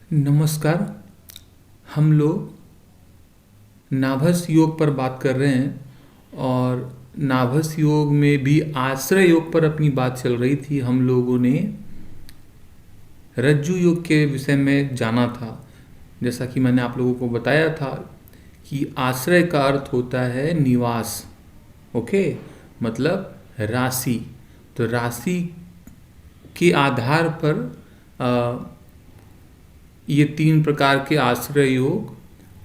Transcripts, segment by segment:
नमस्कार। हम लोग नाभस योग पर बात कर रहे हैं और नाभस योग में भी आश्रय योग पर अपनी बात चल रही थी। हम लोगों ने रज्जु योग के विषय में जाना था। जैसा कि मैंने आप लोगों को बताया था कि आश्रय का अर्थ होता है निवास। ओके, मतलब राशि। तो राशि के आधार पर ये 3 प्रकार के आश्रय योग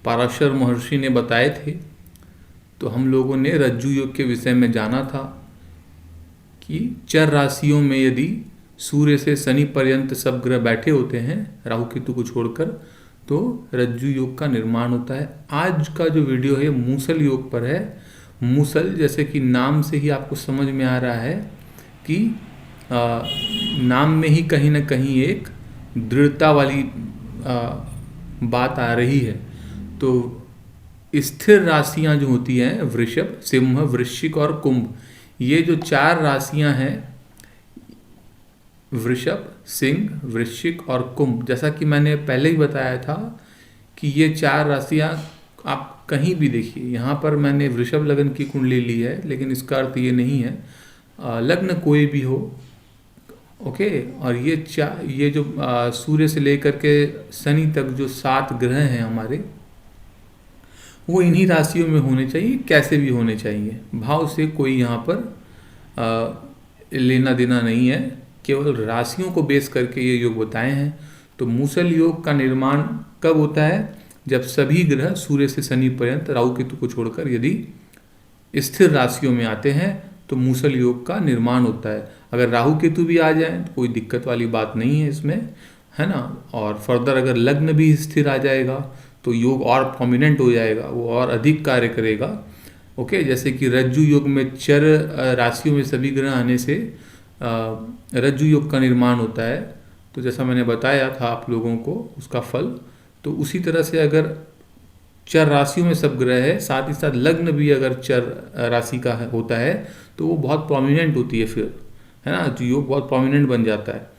पराशर महर्षि ने बताए थे। तो हम लोगों ने रज्जु योग के विषय में जाना था कि चर राशियों में यदि सूर्य से शनि पर्यंत सब ग्रह बैठे होते हैं राहु केतु को छोड़कर, तो रज्जु योग का निर्माण होता है। आज का जो वीडियो है मूसल योग पर है। मूसल, जैसे कि नाम से ही आपको समझ में आ रहा है कि नाम में ही कहीं ना कहीं एक दृढ़ता वाली बात आ रही है। तो स्थिर राशियां जो होती हैं वृषभ, सिंह, वृश्चिक और कुंभ, ये जो 4 राशियां हैं वृषभ, सिंह, वृश्चिक और कुंभ, जैसा कि मैंने पहले ही बताया था कि ये 4 राशियां आप कहीं भी देखिए। यहाँ पर मैंने वृषभ लग्न की कुंडली ली है, लेकिन इसका अर्थ ये नहीं है लग्न कोई भी हो। ओके, और ये जो सूर्य से लेकर के शनि तक जो 7 ग्रह हैं हमारे, वो इन्हीं राशियों में होने चाहिए। कैसे भी होने चाहिए, भाव से कोई यहाँ पर लेना देना नहीं है, केवल राशियों को बेस करके ये योग बताए हैं। तो मूसल योग का निर्माण कब होता है? जब सभी ग्रह सूर्य से शनि पर्यंत राहु केतु को छोड़कर यदि स्थिर राशियों में आते हैं तो मूसल योग का निर्माण होता है। अगर राहु केतु भी आ जाए तो कोई दिक्कत वाली बात नहीं है इसमें, है ना। और फर्दर अगर लग्न भी स्थिर आ जाएगा तो योग और प्रोमिनेंट हो जाएगा, वो और अधिक कार्य करेगा। ओके, जैसे कि रज्जु योग में चर राशियों में सभी ग्रह आने से रज्जु योग का निर्माण होता है। तो जैसा मैंने बताया था आप लोगों को उसका फल, तो उसी तरह से अगर चर राशियों में सब ग्रह है, साथ ही साथ लग्न भी अगर चर राशि का होता है तो वो बहुत प्रोमिनेंट होती है फिर, है ना, जो योग बहुत प्रोमिनेंट बन जाता है।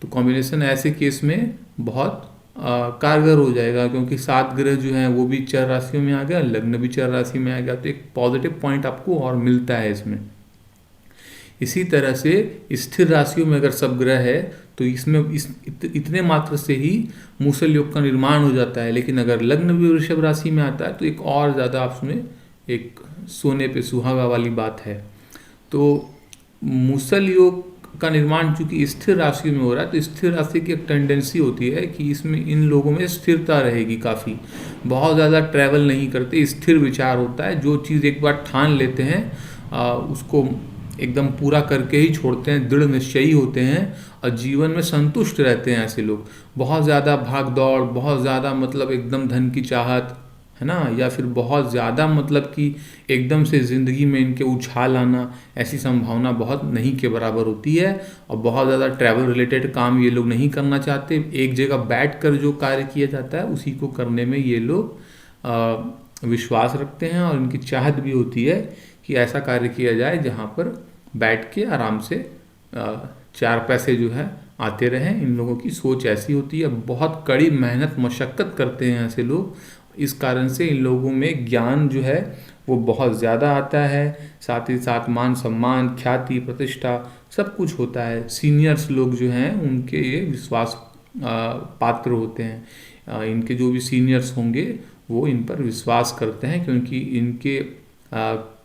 तो कॉम्बिनेशन ऐसे केस में बहुत कारगर हो जाएगा, क्योंकि 7 ग्रह जो हैं वो भी चर राशियों में आ गया, लग्न भी चर राशि में आ गया, तो एक पॉजिटिव पॉइंट आपको और मिलता है इसमें। इसी तरह से स्थिर राशियों में अगर सब ग्रह है तो इसमें इतने मात्र से ही मूसल योग का निर्माण हो जाता है। लेकिन अगर लग्न भी वृषभ राशि में आता है तो एक और ज़्यादा उसमें एक सोने पे सुहागा वाली बात है। तो मूसल योग का निर्माण चूंकि स्थिर राशि में हो रहा है, तो स्थिर राशि की एक टेंडेंसी होती है कि इसमें इन लोगों में स्थिरता रहेगी काफ़ी, बहुत ज़्यादा ट्रैवल नहीं करते, स्थिर विचार होता है। जो चीज़ एक बार ठान लेते हैं उसको एकदम पूरा करके ही छोड़ते हैं, दृढ़ निश्चयी होते हैं और जीवन में संतुष्ट रहते हैं ऐसे लोग। बहुत ज़्यादा भाग दौड़, बहुत ज़्यादा मतलब एकदम धन की चाहत, है ना, या फिर बहुत ज़्यादा मतलब कि एकदम से ज़िंदगी में इनके उछाल आना, ऐसी संभावना बहुत नहीं के बराबर होती है। और बहुत ज़्यादा ट्रैवल रिलेटेड काम ये लोग नहीं करना चाहते। एक जगह बैठ कर जो कार्य किया जाता है उसी को करने में ये लोग विश्वास रखते हैं, और इनकी चाहत भी होती है कि ऐसा कार्य किया जाए जहाँ पर बैठ के आराम से 4 पैसे जो है आते रहें। इन लोगों की सोच ऐसी होती है। बहुत कड़ी मेहनत मशक्क़त करते हैं ऐसे लोग, इस कारण से इन लोगों में ज्ञान जो है वो बहुत ज़्यादा आता है। साथ ही साथ मान सम्मान, ख्याति, प्रतिष्ठा सब कुछ होता है। सीनियर्स लोग जो हैं उनके ये विश्वास पात्र होते हैं। इनके जो भी सीनियर्स होंगे वो इन पर विश्वास करते हैं, क्योंकि इनके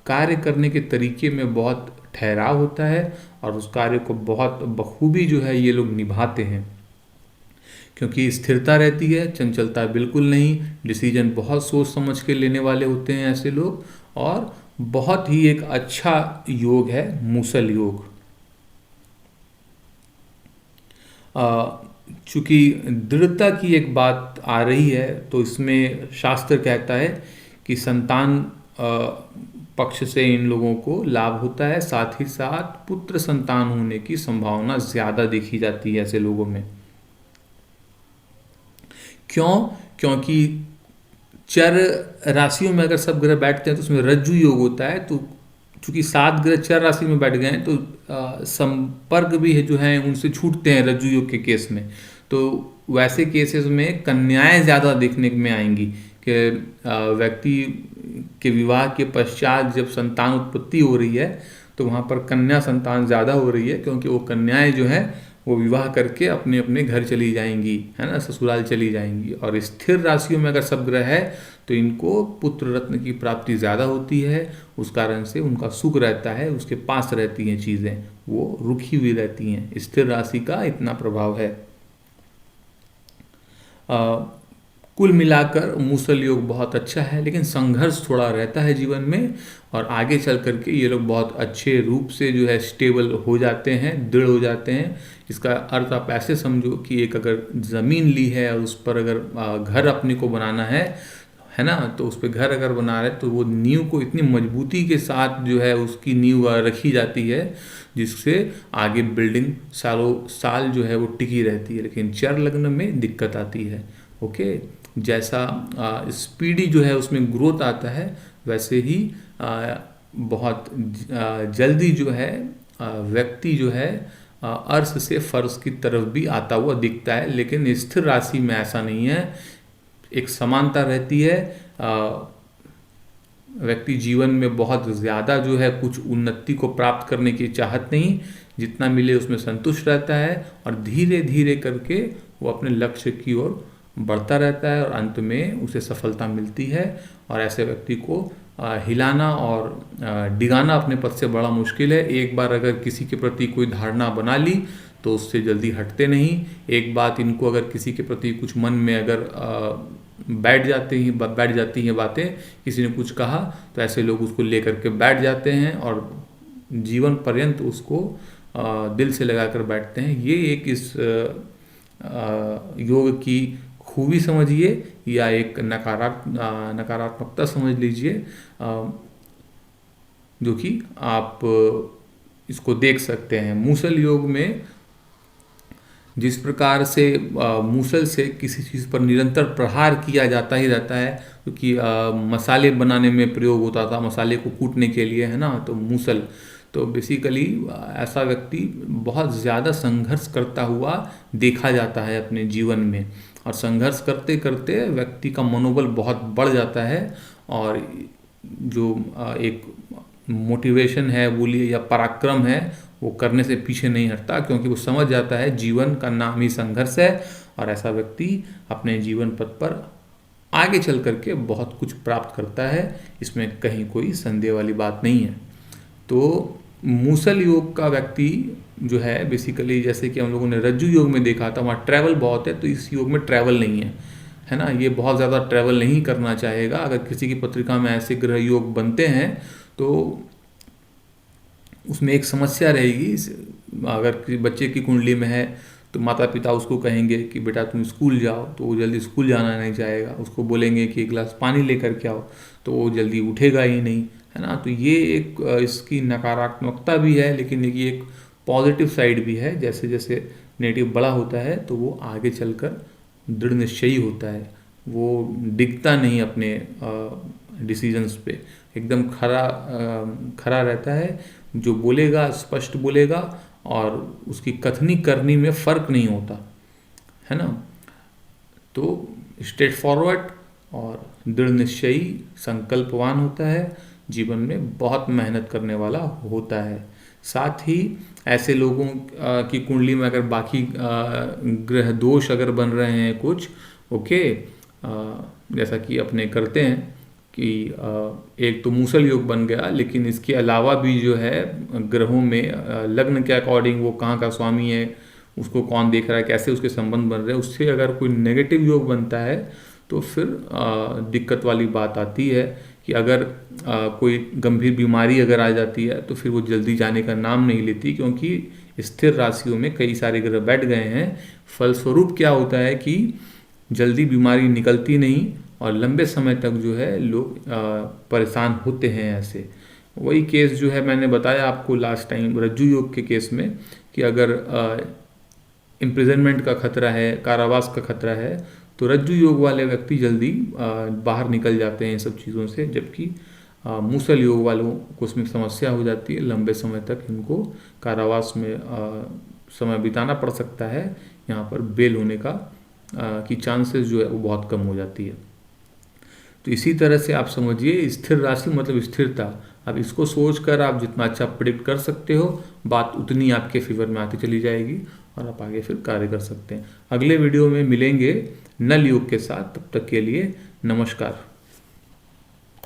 कार्य करने के तरीके में बहुत ठहराव होता है और उस कार्य को बहुत बखूबी जो है ये लोग निभाते हैं। क्योंकि स्थिरता रहती है, चंचलता बिल्कुल नहीं, डिसीजन बहुत सोच समझ के लेने वाले होते हैं ऐसे लोग। और बहुत ही एक अच्छा योग है मूसल योग। चूंकि दृढ़ता की एक बात आ रही है तो इसमें शास्त्र कहता है कि संतान पक्ष से इन लोगों को लाभ होता है, साथ ही साथ पुत्र संतान होने की संभावना ज़्यादा देखी जाती है ऐसे लोगों में। क्यों? क्योंकि चर राशियों में अगर सब ग्रह बैठते हैं तो उसमें रज्जु योग होता है। तो चूंकि 7 ग्रह चर राशि में बैठ गए हैं तो संपर्क भी है जो है उनसे छूटते हैं रज्जु योग के केस में। तो वैसे केसेस में कन्याएं ज़्यादा देखने में आएंगी कि व्यक्ति के विवाह के पश्चात जब संतान उत्पत्ति हो रही है तो वहाँ पर कन्या संतान ज़्यादा हो रही है, क्योंकि वो कन्याएं जो है वो विवाह करके अपने अपने घर चली जाएंगी, है ना, ससुराल चली जाएंगी। और स्थिर राशियों में अगर सब ग्रह है तो इनको पुत्र रत्न की प्राप्ति ज़्यादा होती है, उस कारण से उनका सुख रहता है, उसके पास रहती हैं चीज़ें, वो रुकी हुई रहती हैं। स्थिर राशि का इतना प्रभाव है। कुल मिलाकर मूसल योग बहुत अच्छा है, लेकिन संघर्ष थोड़ा रहता है जीवन में, और आगे चल करके ये लोग बहुत अच्छे रूप से जो है स्टेबल हो जाते हैं, दृढ़ हो जाते हैं। इसका अर्थ आप ऐसे समझो कि एक अगर ज़मीन ली है और उस पर अगर घर अपने को बनाना है ना, तो उस पर घर अगर बना रहे तो वो नींव को इतनी मजबूती के साथ जो है उसकी नींव रखी जाती है, जिससे आगे बिल्डिंग सालों साल जो है वो टिकी रहती है। लेकिन चर लग्न में दिक्कत आती है। ओके, जैसा स्पीडी जो है उसमें ग्रोथ आता है, वैसे ही बहुत जल्दी जो है व्यक्ति जो है अर्श से फर्श की तरफ भी आता हुआ दिखता है। लेकिन स्थिर राशि में ऐसा नहीं है, एक समानता रहती है। व्यक्ति जीवन में बहुत ज़्यादा जो है कुछ उन्नति को प्राप्त करने की चाहत नहीं, जितना मिले उसमें संतुष्ट रहता है, और धीरे धीरे करके वो अपने लक्ष्य की ओर बढ़ता रहता है, और अंत में उसे सफलता मिलती है। और ऐसे व्यक्ति को हिलाना और डिगाना अपने पद से बड़ा मुश्किल है। एक बार अगर किसी के प्रति कोई धारणा बना ली तो उससे जल्दी हटते नहीं। एक बात इनको अगर किसी के प्रति कुछ मन में अगर बैठ जाती हैं बातें, किसी ने कुछ कहा तो ऐसे लोग उसको लेकर के बैठ जाते हैं और जीवन पर्यंत उसको दिल से लगा कर बैठते हैं। ये एक इस योग की खूबी समझिए, या एक नकारात्मकता समझ लीजिए, जो कि आप इसको देख सकते हैं। मूसल योग में जिस प्रकार से मूसल से किसी चीज़ पर निरंतर प्रहार किया जाता ही रहता है, क्योंकि मसाले बनाने में प्रयोग होता था, मसाले को कूटने के लिए, है ना, तो मूसल। तो बेसिकली ऐसा व्यक्ति बहुत ज़्यादा संघर्ष करता हुआ देखा जाता है अपने जीवन में, और संघर्ष करते करते व्यक्ति का मनोबल बहुत बढ़ जाता है, और जो एक मोटिवेशन है बोलिए या पराक्रम है वो करने से पीछे नहीं हटता, क्योंकि वो समझ जाता है जीवन का नाम ही संघर्ष है, और ऐसा व्यक्ति अपने जीवन पथ पर आगे चल करके बहुत कुछ प्राप्त करता है। इसमें कहीं कोई संदेह वाली बात नहीं है। तो मूसल योग का व्यक्ति जो है बेसिकली, जैसे कि हम लोगों ने रज्जु योग में देखा था, वहाँ ट्रैवल बहुत है, तो इस योग में ट्रैवल नहीं है ना। ये बहुत ज़्यादा ट्रैवल नहीं करना चाहेगा। अगर किसी की पत्रिका में ऐसे ग्रह योग बनते हैं तो उसमें एक समस्या रहेगी। अगर किसी बच्चे की कुंडली में है तो माता पिता उसको कहेंगे कि बेटा तुम स्कूल जाओ, तो वो जल्दी स्कूल जाना नहीं चाहेगा। उसको बोलेंगे कि एक गिलास पानी लेकर के आओ, तो वो जल्दी उठेगा ही नहीं, है ना। तो ये एक इसकी नकारात्मकता भी है, लेकिन ये एक पॉजिटिव साइड भी है। जैसे जैसे नेगेटिव बड़ा होता है तो वो आगे चलकर दृढ़ निश्चयी होता है, वो डिगता नहीं अपने डिसीजंस पे, एकदम खरा रहता है। जो बोलेगा स्पष्ट बोलेगा, और उसकी कथनी करनी में फ़र्क नहीं होता, है ना। तो स्ट्रेट फॉरवर्ड और दृढ़ निश्चयी संकल्पवान होता है, जीवन में बहुत मेहनत करने वाला होता है। साथ ही ऐसे लोगों की कुंडली में अगर बाकी ग्रह दोष अगर बन रहे हैं कुछ, ओके, जैसा कि अपने करते हैं कि एक तो मूसल योग बन गया, लेकिन इसके अलावा भी जो है ग्रहों में लग्न के अकॉर्डिंग वो कहाँ का स्वामी है, उसको कौन देख रहा है, कैसे उसके संबंध बन रहे हैं, उससे अगर कोई नेगेटिव योग बनता है तो फिर दिक्कत वाली बात आती है कि अगर कोई गंभीर बीमारी अगर आ जाती है तो फिर वो जल्दी जाने का नाम नहीं लेती, क्योंकि स्थिर राशियों में कई सारे ग्रह बैठ गए हैं। फलस्वरूप क्या होता है कि जल्दी बीमारी निकलती नहीं, और लंबे समय तक जो है लोग परेशान होते हैं। ऐसे वही केस जो है मैंने बताया आपको लास्ट टाइम रज्जु योग के केस में, कि अगर इम्प्रिजनमेंट का खतरा है, कारावास का खतरा है, तो रज्जु योग वाले व्यक्ति जल्दी बाहर निकल जाते हैं इन सब चीज़ों से, जबकि मूसल योग वालों को उसमें समस्या हो जाती है। लंबे समय तक इनको कारावास में समय बिताना पड़ सकता है, यहाँ पर बेल होने का की चांसेस जो है वो बहुत कम हो जाती है। तो इसी तरह से आप समझिए स्थिर राशि मतलब स्थिरता। अब इसको सोचकर आप जितना अच्छा प्रिडिक्ट कर सकते हो, बात उतनी आपके फेवर में आती चली जाएगी और आप आगे फिर कार्य कर सकते हैं। अगले वीडियो में मिलेंगे नल योग के साथ, तब तक के लिए नमस्कार।